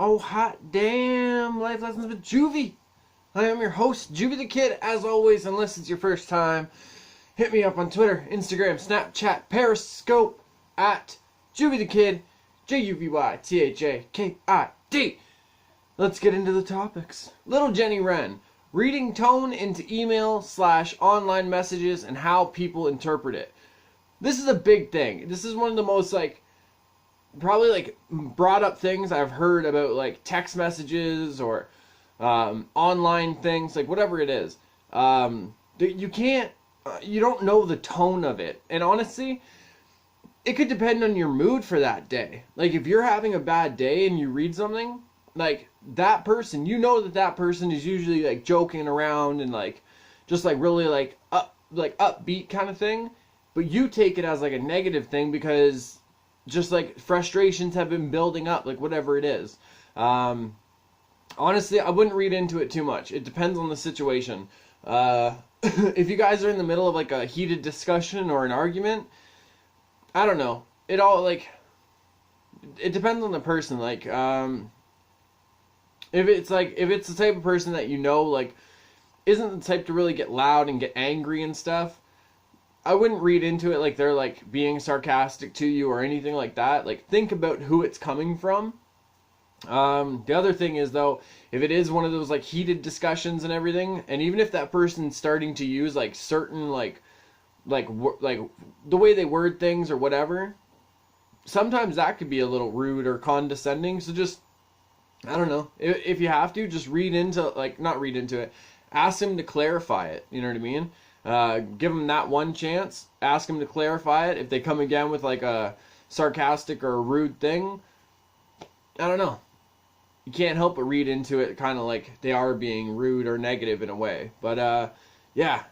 Oh, hot damn. Life Lessons with Juvy. I am your host, JuvyThaKid. As always, unless it's your first time, hit me up on Twitter, Instagram, Snapchat, Periscope, at JuvyThaKid, JuvyThaKid. Let's get into the topics. Little Jenny Wren. Reading tone into email/online messages and how people interpret it. This is a big thing. This is one of the most, probably brought up things I've heard about, text messages or online things, whatever it is. You don't know the tone of it. And honestly, it could depend on your mood for that day. If you're having a bad day and you read something, that person, you know that person is usually joking around and really upbeat kind of thing, but you take it as a negative thing because just frustrations have been building up, whatever it is. Honestly, I wouldn't read into it too much. It depends on the situation. If you guys are in the middle of a heated discussion or an argument, I don't know. It all it depends on the person. If it's the type of person that isn't the type to really get loud and get angry and stuff, I wouldn't read into it they're being sarcastic to you or anything like that. Think about who it's coming from. The other thing is, though, if it is one of those heated discussions and everything, and even if that person's starting to use certain the way they word things or whatever, sometimes that could be a little rude or condescending. So just, I don't know, if you have to, just read into not read into it, ask them to clarify it. You know what I mean? Give them that one chance. Ask them to clarify it. If they come again with a sarcastic or a rude thing, I don't know. You can't help but read into it kind of they are being rude or negative in a way. But yeah,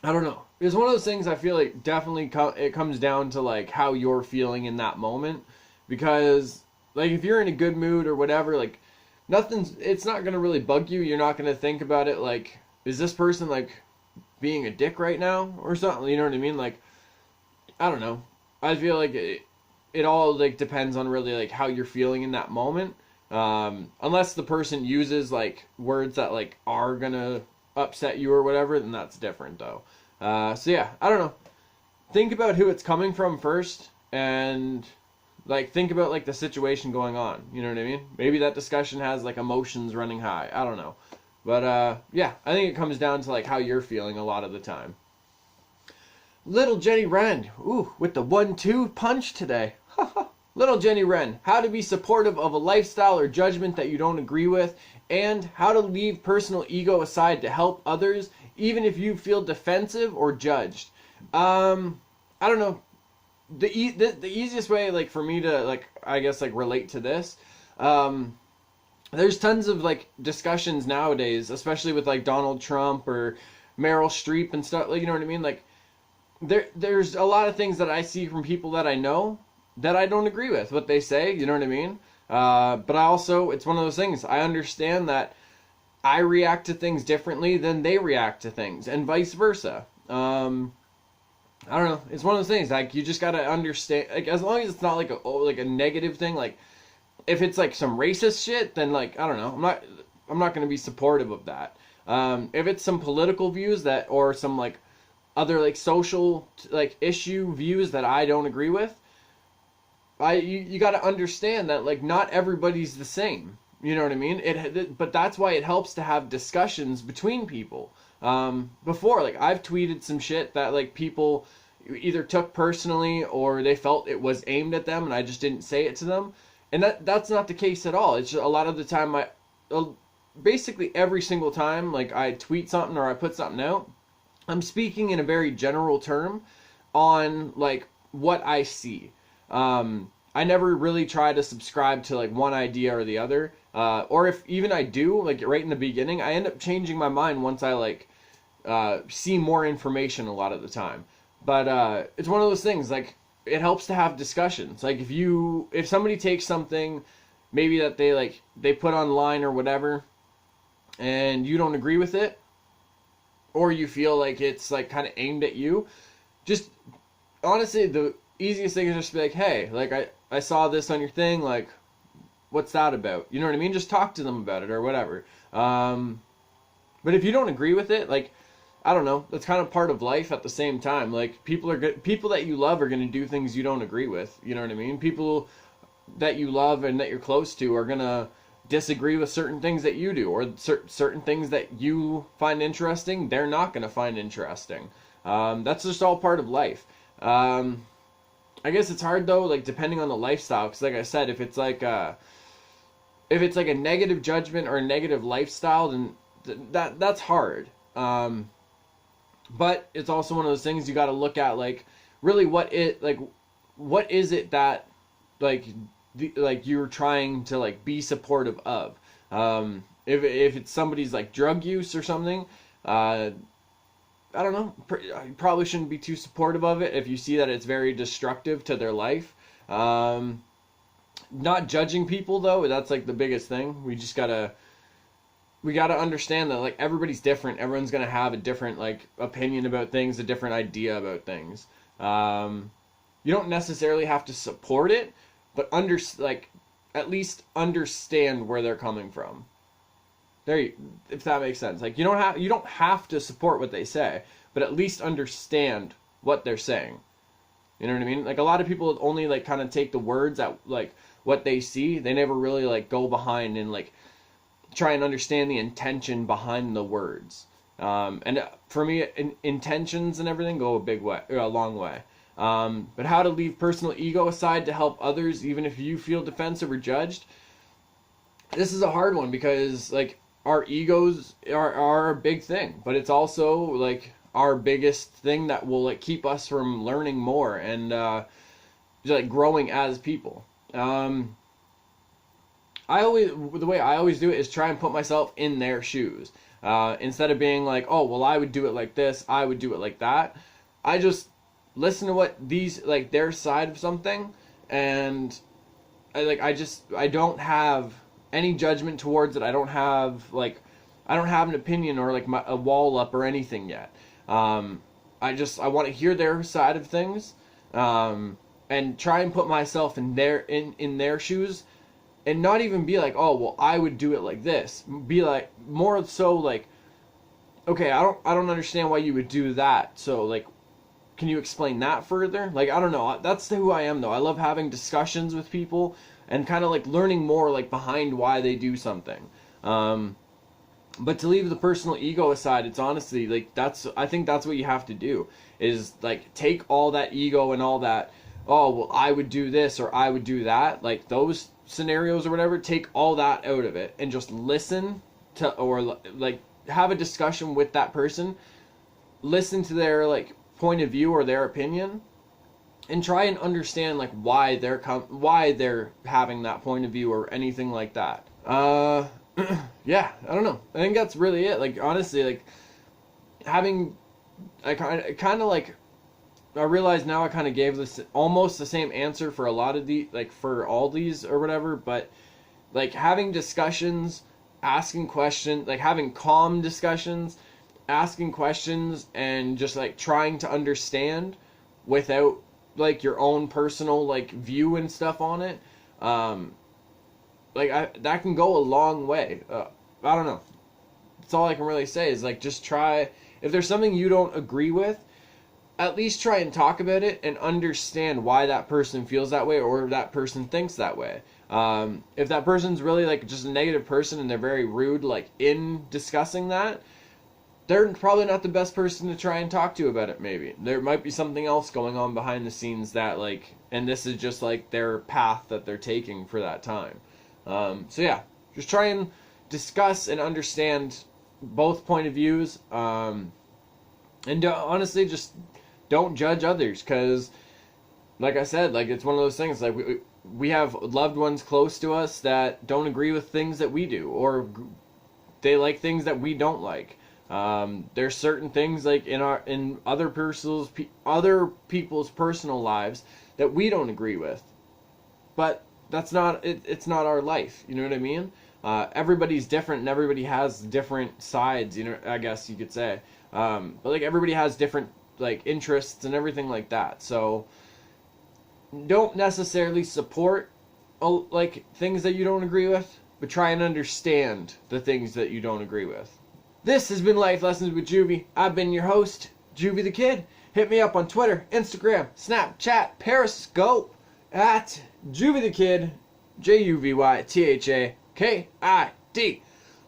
I don't know. It's one of those things I feel definitely it comes down to how you're feeling in that moment. Because if you're in a good mood or whatever, it's not going to really bug you. You're not going to think about it is this person being a dick right now or something? You know what I mean? I don't know. I feel it all depends on really how you're feeling in that moment. Unless the person uses words that are gonna upset you or whatever, then that's different though. So yeah, I don't know. Think about who it's coming from first, and think about the situation going on. You know what I mean? Maybe that discussion has emotions running high. I don't know. But yeah, I think it comes down to how you're feeling a lot of the time. Little Jenny Wren, ooh, with the 1-2 punch today. Little Jenny Wren, how to be supportive of a lifestyle or judgment that you don't agree with, and how to leave personal ego aside to help others, even if you feel defensive or judged. I don't know. The easiest way, for me to I guess relate to this, there's tons of discussions nowadays, especially with Donald Trump or Meryl Streep and stuff. You know what I mean? There's a lot of things that I see from people that I know that I don't agree with what they say. You know what I mean? But I also, it's one of those things. I understand that I react to things differently than they react to things, and vice versa. I don't know. It's one of those things. You just gotta understand. As long as it's not a negative thing. If it's some racist shit, then I don't know. I'm not gonna be supportive of that. If it's some political views that, or some other social issue views that I don't agree with, you got to understand that not everybody's the same. You know what I mean? But that's why it helps to have discussions between people. Before, I've tweeted some shit that people either took personally or they felt it was aimed at them and I just didn't say it to them. And that's not the case at all. It's just a lot of the time basically every single time I tweet something or I put something out, I'm speaking in a very general term on what I see. I never really try to subscribe to one idea or the other. Or if even I do, right in the beginning, I end up changing my mind once I see more information a lot of the time. But it's one of those things, it helps to have discussions. If somebody takes something maybe that they put online or whatever, and you don't agree with it, or you feel it's kind of aimed at you, just honestly the easiest thing is just to be hey, I saw this on your thing, what's that about? You know what I mean? Just talk to them about it or whatever. But if you don't agree with it, like, I don't know, that's kind of part of life at the same time. Like, people that you love are going to do things you don't agree with. You know what I mean? People that you love and that you're close to are going to disagree with certain things that you do, or certain things that you find interesting, they're not going to find interesting. That's just all part of life. I guess it's hard though, like depending on the lifestyle, because like I said, if it's like a negative judgment or a negative lifestyle, then that's hard. But it's also one of those things you got to look at, like, really what is it that like you're trying to like be supportive of. If it's somebody's like drug use or something, I don't know. You probably shouldn't be too supportive of it if you see that it's very destructive to their life. Not judging people though, that's like the biggest thing. We gotta understand that like everybody's different. Everyone's gonna have a different like opinion about things, a different idea about things. You don't necessarily have to support it, but at least understand where they're coming from. If that makes sense. Like you don't have to support what they say, but at least understand what they're saying. You know what I mean? Like a lot of people only like kind of take the words at like what they see. They never really like go behind and like try and understand the intention behind the words. And for me, intentions and everything go a long way. But how to leave personal ego aside to help others, even if you feel defensive or judged. This is a hard one because like our egos are a big thing, but it's also like our biggest thing that will like keep us from learning more and like growing as people. The way I always do it is try and put myself in their shoes. Instead of being like, oh, well, I would do it like this, I would do it like that. I just listen to what their side of something, and I don't have any judgment towards it. I don't have an opinion or like a wall up or anything yet. I want to hear their side of things, and try and put myself in their shoes, and not even be like, oh, well, I would do it like this. Be like more so like, okay, I don't understand why you would do that. So like, can you explain that further? Like, I don't know. That's who I am though. I love having discussions with people and kind of like learning more like behind why they do something. But to leave the personal ego aside, it's honestly like I think that's what you have to do, is like take all that ego and all that, oh, well, I would do this or I would do that, like those scenarios or whatever, take all that out of it and just listen to, or like have a discussion with that person, listen to their like point of view or their opinion, and try and understand like why they're having that point of view or anything like that. Yeah, I don't know. I think that's really it. Like honestly, like I realize now I kind of gave this almost the same answer for a lot of for all these or whatever, but like having discussions, asking questions, like having calm discussions, asking questions, and just like trying to understand without like your own personal like view and stuff on it, that can go a long way. I don't know. That's all I can really say is like just try. If there's something you don't agree with, at least try and talk about it and understand why that person feels that way or that person thinks that way. If that person's really like just a negative person and they're very rude like in discussing that, they're probably not the best person to try and talk to about it. Maybe there might be something else going on behind the scenes that like, and this is just like their path that they're taking for that time. So yeah, just try and discuss and understand both point of views, and honestly just don't judge others, because like I said, like it's one of those things, like we have loved ones close to us that don't agree with things that we do, or they like things that we don't like. There's certain things like in other people's personal lives that we don't agree with, but that's not it. It's not our life. You know what I mean? Everybody's different, and everybody has different sides. You know, I guess you could say. But like everybody has different like interests and everything like that. So don't necessarily support like things that you don't agree with, but try and understand the things that you don't agree with. This has been Life Lessons with Juvy. I've been your host, JuvyThaKid. Hit me up on Twitter, Instagram, Snapchat, Periscope at JuvyThaKid, JuvyThaKid.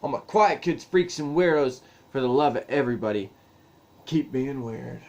All my quiet kids, freaks, and weirdos, for the love of everybody, keep being weird.